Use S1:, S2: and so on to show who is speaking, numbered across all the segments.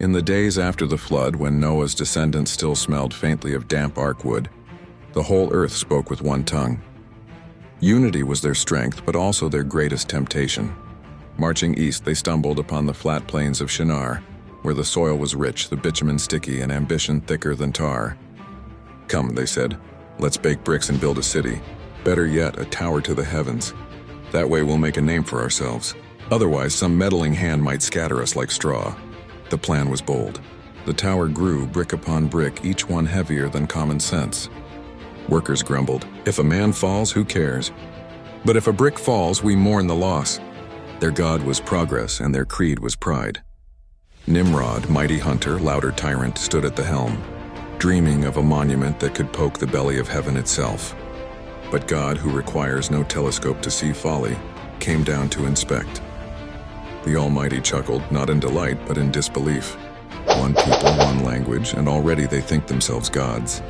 S1: In the days after the flood, when Noah's descendants still smelled faintly of damp ark wood, the whole earth spoke with one tongue. Unity was their strength, but also their greatest temptation. Marching east, they stumbled upon the flat plains of Shinar, where the soil was rich, the bitumen sticky, and ambition thicker than tar. "Come," they said, "let's bake bricks and build a city. Better yet, a tower to the heavens. That way we'll make a name for ourselves. Otherwise, some meddling hand might scatter us like straw." The plan was bold. The tower grew, brick upon brick, each one heavier than common sense. Workers grumbled, "If a man falls, who cares? But if a brick falls, we mourn the loss." Their god was progress, and their creed was pride. Nimrod, mighty hunter, louder tyrant, stood at the helm, dreaming of a monument that could poke the belly of heaven itself. But God, who requires no telescope to see folly, came down to inspect. The Almighty chuckled, not in delight, but in disbelief. One people, one language, and already they think themselves gods.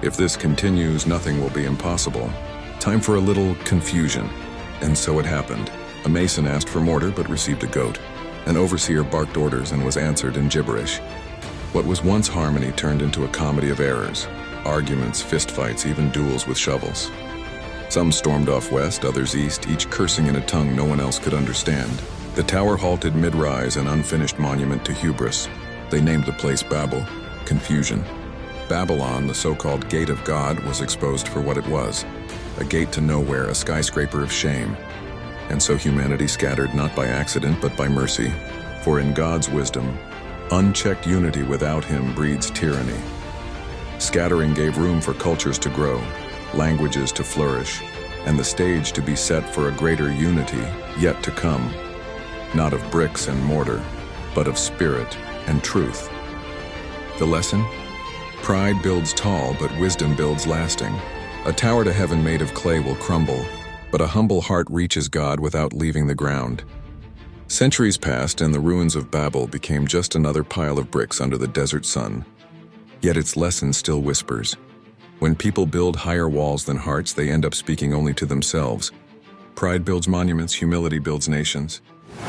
S1: If this continues, nothing will be impossible. Time for a little confusion. And so it happened. A mason asked for mortar but received a goat. An overseer barked orders and was answered in gibberish. What was once harmony turned into a comedy of errors. Arguments, fistfights, even duels with shovels. Some stormed off west, others east, each cursing in a tongue no one else could understand. The tower halted mid-rise, an unfinished monument to hubris. They named the place Babel, confusion. Babylon, the so-called gate of God, was exposed for what it was. A gate to nowhere, a skyscraper of shame. And so humanity scattered not by accident but by mercy. For in God's wisdom, unchecked unity without him breeds tyranny. Scattering gave room for cultures to grow, languages to flourish, and the stage to be set for a greater unity yet to come. Not of bricks and mortar, but of spirit and truth. The lesson? Pride builds tall, but wisdom builds lasting. A tower to heaven made of clay will crumble, but a humble heart reaches God without leaving the ground. Centuries passed, and the ruins of Babel became just another pile of bricks under the desert sun. Yet its lesson still whispers. When people build higher walls than hearts, they end up speaking only to themselves. Pride builds monuments, humility builds nations.